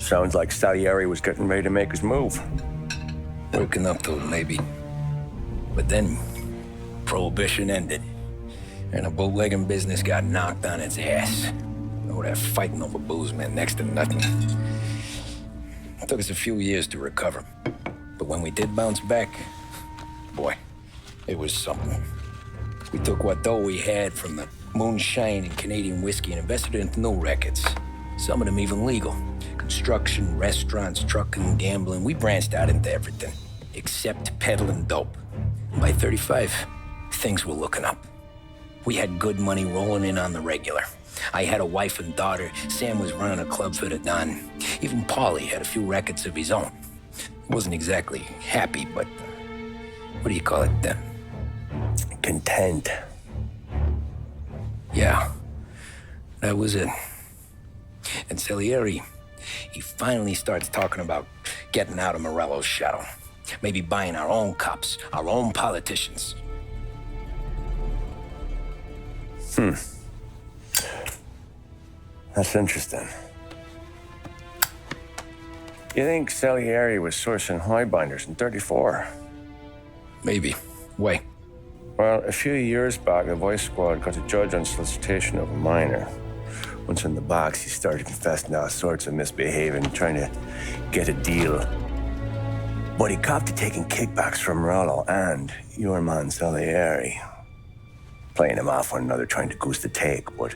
Sounds like Salieri was getting ready to make his move. Working up to it, maybe. But then, Prohibition ended, and the bootlegging business got knocked on its ass. Oh, that fighting over booze meant next to nothing. It took us a few years to recover. But when we did bounce back, boy, it was something. We took what dough we had from the moonshine and Canadian whiskey and invested it into new rackets. Some of them even legal. Construction, restaurants, trucking, gambling. We branched out into everything, except peddling dope. And by 35, things were looking up. We had good money rolling in on the regular. I had a wife and daughter. Sam was running a club for the Don. Even Paulie had a few rackets of his own. Wasn't exactly happy, but what do you call it then? Content. Yeah, that was it. And Salieri, he finally starts talking about getting out of Morello's shadow. Maybe buying our own cops, our own politicians. That's interesting. You think Salieri was sourcing highbinders in 34? Maybe. Wait. Well, a few years back, the Vice Squad got a judge on solicitation of a minor. Once in the box, he started confessing all sorts of misbehaving, trying to get a deal. But he copped to taking kickbacks from Morello and your man Salieri. Playing him off one another, trying to goose the take. But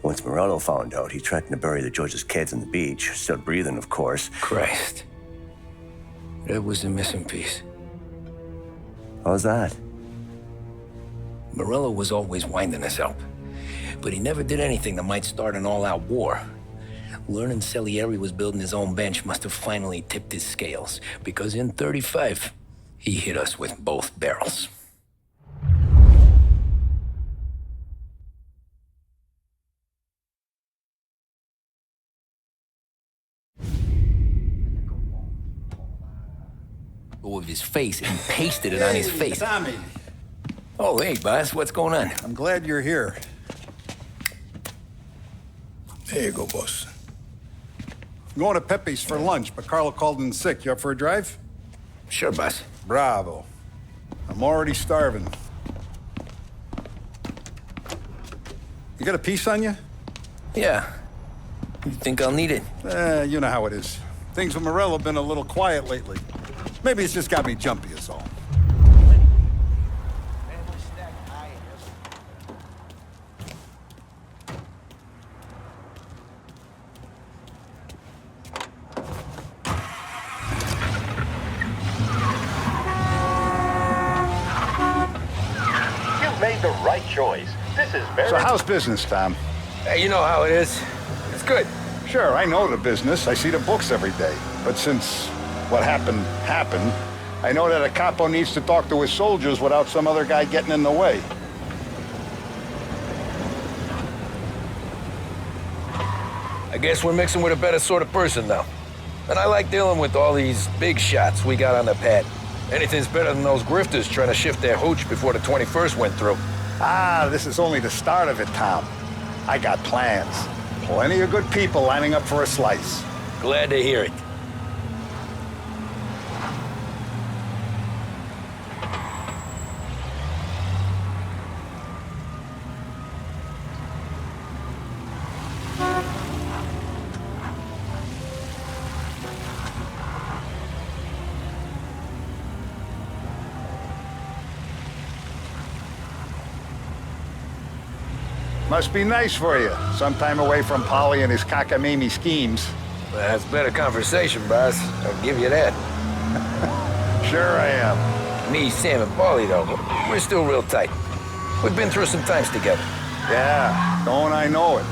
once Morello found out, he threatened to bury the judge's kids on the beach. Still breathing, of course. Christ. That was the missing piece. How's that? Morello was always winding us up, but he never did anything that might start an all-out war. Learning Salieri was building his own bench must have finally tipped his scales, because in 35, he hit us with both barrels. With his face and pasted it on his face. Tommy. Oh, hey, boss, what's going on? I'm glad you're here. There you go, boss. I'm going to Pepe's for lunch, but Carlo called in sick. You up for a drive? Sure, boss. Bravo. I'm already starving. You got a piece on you? Yeah. You think I'll need it? You know how it is. Things with Morello have been a little quiet lately. Maybe it's just got me jumpy is all. You've made the right choice. This is very... So how's business, Tom? Hey, you know how it is. It's good. Sure, I know the business. I see the books every day. But since what happened, I know that a capo needs to talk to his soldiers without some other guy getting in the way. I guess we're mixing with a better sort of person now. And I like dealing with all these big shots we got on the pad. Anything's better than those grifters trying to shift their hooch before the 21st went through. Ah, this is only the start of it, Tom. I got plans. Plenty of good people lining up for a slice. Glad to hear it. Must be nice for you. Some time away from Polly and his cockamamie schemes. That's better conversation, boss. I'll give you that. Sure I am. Me, Sam, and Paulie, though, we're still real tight. We've been through some times together. Yeah, don't I know it.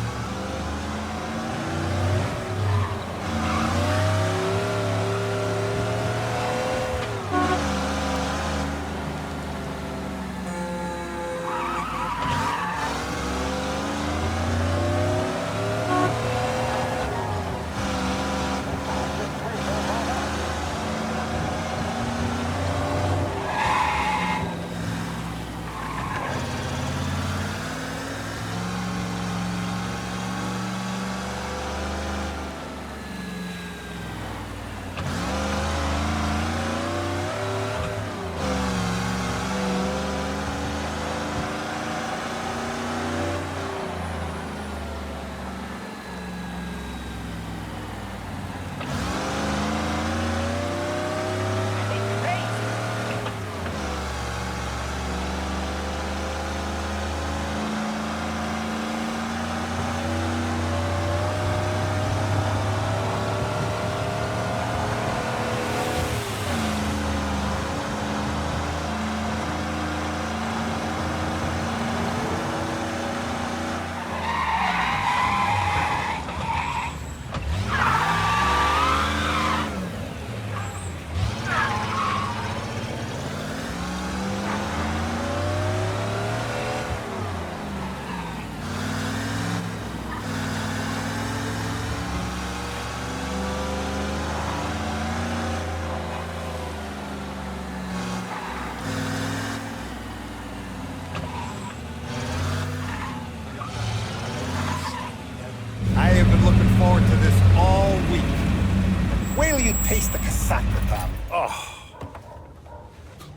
taste the cassata, Tom.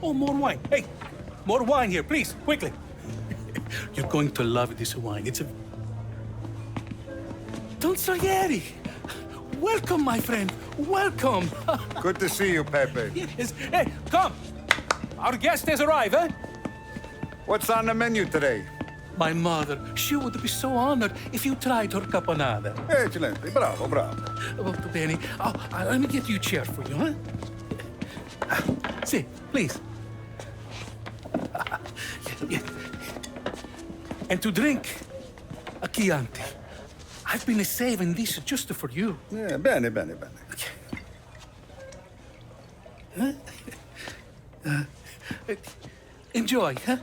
Oh, more wine. Hey, more wine here, please, quickly. You're going to love this wine. It's a... Don Salieri. Welcome, my friend. Welcome. Good to see you, Pepe. Yes. Hey, come. Our guest has arrived, eh? What's on the menu today? My mother, she would be so honored if you tried her caponata. Excelente, bravo, bravo. Molto bene. Oh, let me get you a chair for you, huh? See, please. Yeah. And to drink, a Chianti. I've been saving this just for you. Yeah, bene, bene, bene. Enjoy, huh?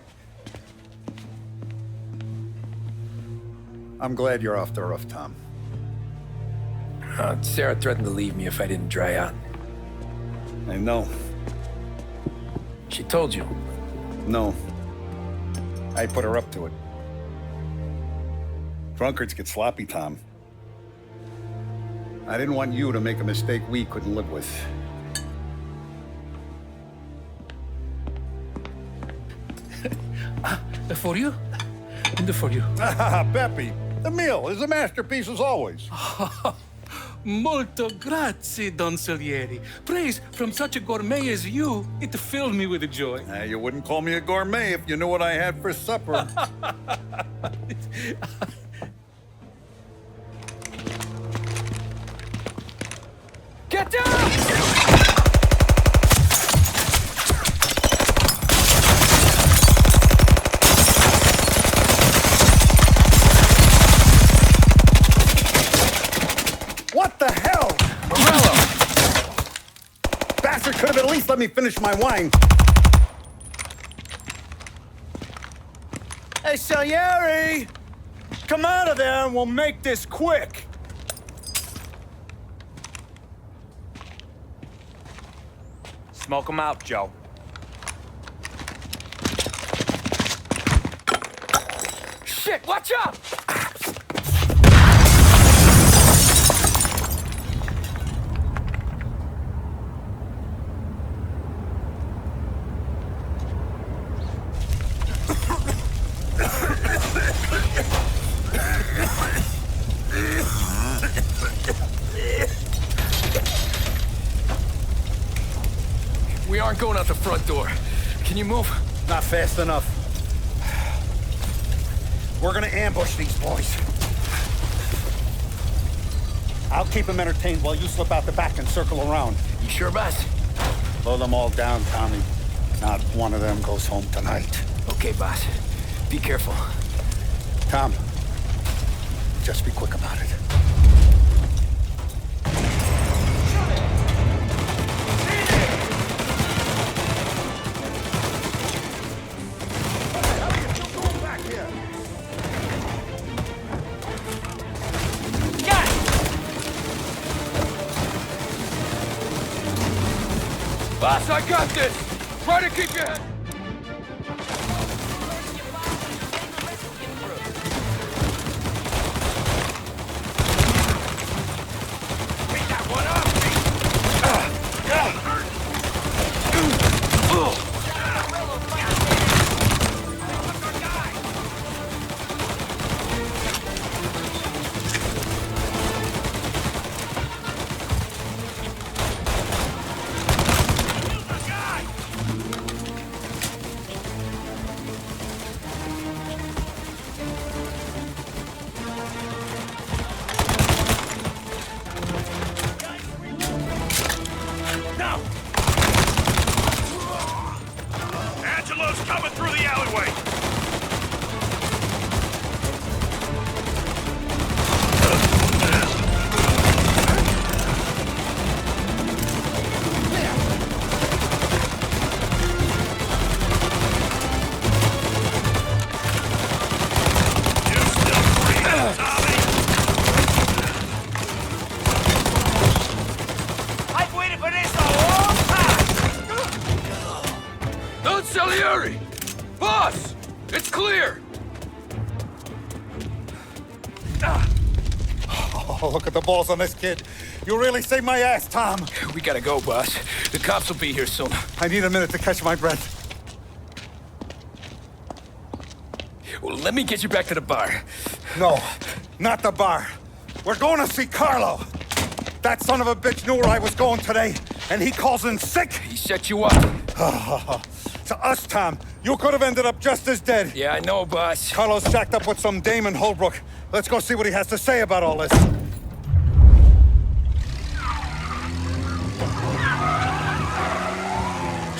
I'm glad you're off the roof, Tom. Sarah threatened to leave me if I didn't dry out. I know. She told you. No. I put her up to it. Drunkards get sloppy, Tom. I didn't want you to make a mistake we couldn't live with. For you? And for you. Pepe, the meal is a masterpiece as always. Molto grazie, Don Salieri. Praise from such a gourmet as you, it filled me with joy. You wouldn't call me a gourmet if you knew what I had for supper. Get down! What the hell? Morello! Bastard could have at least let me finish my wine. Hey, Salieri! Come out of there and we'll make this quick. Smoke 'em out, Joe. Shit, watch out! We aren't going out the front door. Can you move? Not fast enough. We're gonna ambush these boys. I'll keep them entertained while you slip out the back and circle around. You sure, boss? Blow them all down, Tommy. Not one of them goes home tonight. Okay, boss. Be careful. Tom, just be quick about it. Boss, I got this! Try to keep your head... Pick that one up! Oh, look at the balls on this kid. You really saved my ass, Tom. We gotta go, boss. The cops will be here soon. I need a minute to catch my breath. Well, let me get you back to the bar. No, not the bar. We're going to see Carlo. That son of a bitch knew where I was going today, and he calls in sick. He set you up. To us, Tom, you could have ended up just as dead. Yeah, I know, boss. Carlo's jacked up with some dame in Holbrook. Let's go see what he has to say about all this.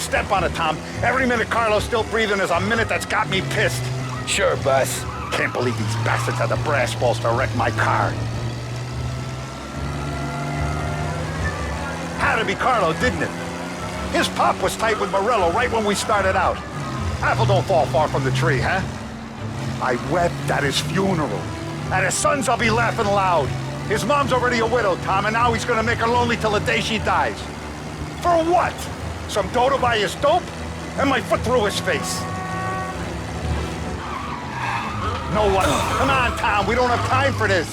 Step on it, Tom. Every minute Carlo's still breathing is a minute that's got me pissed. Sure, boss. Can't believe these bastards had the brass balls to wreck my car. Had to be Carlo, didn't it? His pop was tight with Morello right when we started out. Apple don't fall far from the tree, huh? I wept at his funeral. At his son's, I'll be laughing loud. His mom's already a widow, Tom, and now he's gonna make her lonely till the day she dies. For what? Some dough to buy his dope? And my foot through his face. No one. Come on, Tom, we don't have time for this.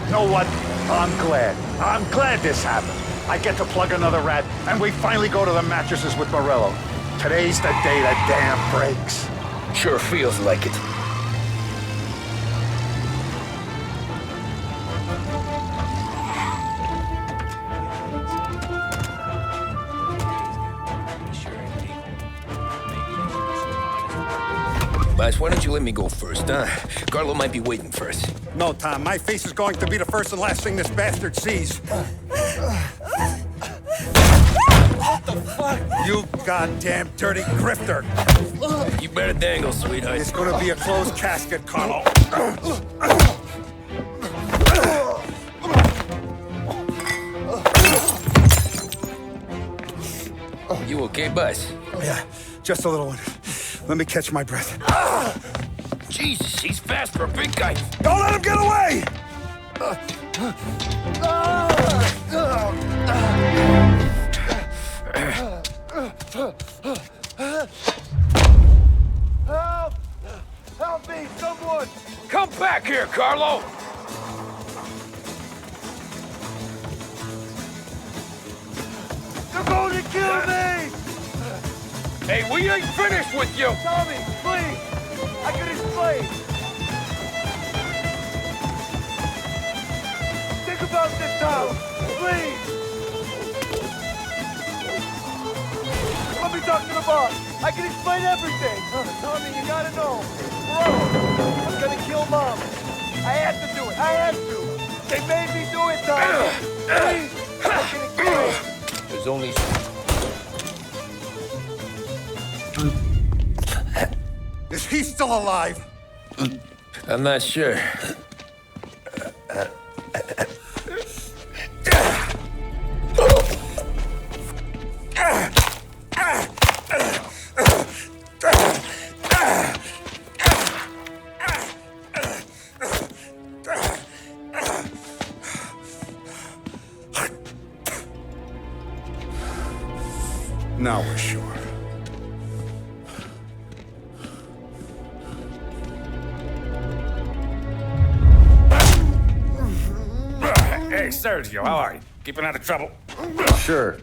You know what? I'm glad this happened. I get to plug another rat, and we finally go to the mattresses with Morello. Today's the day that damn breaks. Sure feels like it. Boss, why don't you let me go first, huh? Carlo might be waiting for us. No, Tom, my face is going to be the first and last thing this bastard sees. What the fuck? You goddamn dirty grifter. You better dangle, sweetheart. It's gonna be a closed casket, Carlo. You okay, boss? Yeah, just a little one. Let me catch my breath. Jesus, he's fast for a big guy. Don't let him get away! Help! Help me, someone! Come back here, Carlo! They're going to kill me! Hey, we ain't finished with you! Tommy, please! I can explain! Think about this, Tom! Please! Let me talk to the boss! I can explain everything! Tommy, you gotta know! Bro, I'm gonna kill Mom! I had to do it! I had to! They made me do it, Tommy! Please! I can explain! There's only... Is he still alive? I'm not sure. Now we're sure. Hey, Sergio, how are you? Keeping out of trouble? Sure.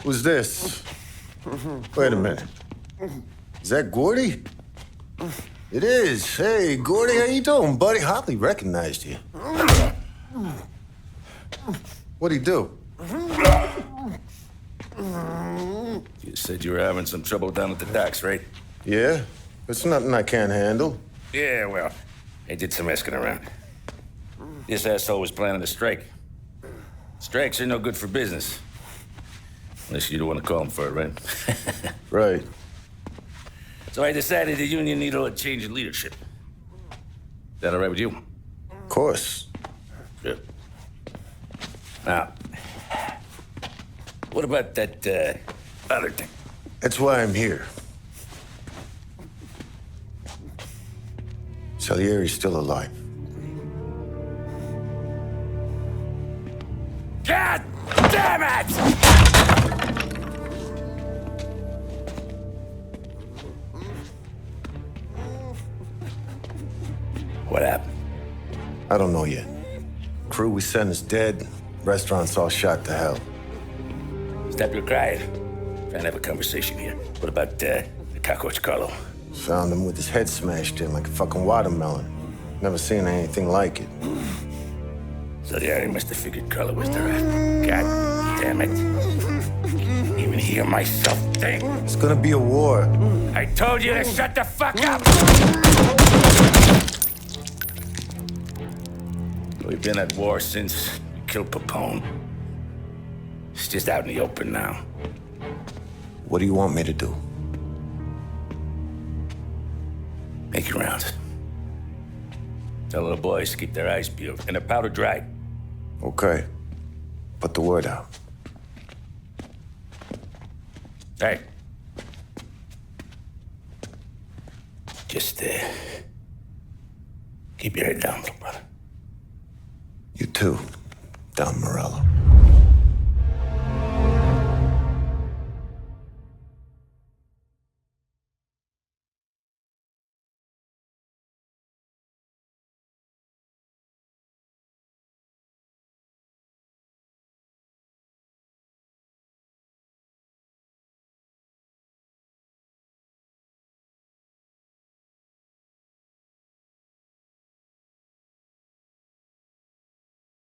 Who's this? Wait a minute. Is that Gordy? It is. Hey, Gordy, how you doing, buddy? Hardly recognized you. What'd he do? You said you were having some trouble down at the docks, right? Yeah? It's nothing I can't handle. Yeah, well, I did some asking around. This asshole was planning a strike. Strikes are no good for business. Unless you don't want to call him for it, right? Right. So I decided the union needed a change in leadership. That all right with you? Of course. Good. Now, what about that other thing? That's why I'm here. Salieri's still alive. God damn it! What happened? I don't know yet. Crew we sent is dead. Restaurant's all shot to hell. Stop your crying. Trying to have a conversation here. What about the cockroach Carlo? Found him with his head smashed in like a fucking watermelon. Never seen anything like it. Salieri must have figured Carlo was the rat. God damn it. Even hear myself think. It's gonna be a war. I told you to shut the fuck up! We've been at war since we killed Papone. It's just out in the open now. What do you want me to do? Make your rounds. Tell little boys to keep their eyes peeled and their powder dry. Okay. Put the word out. Hey. Just, keep your head down, little brother. You too, Don Morello.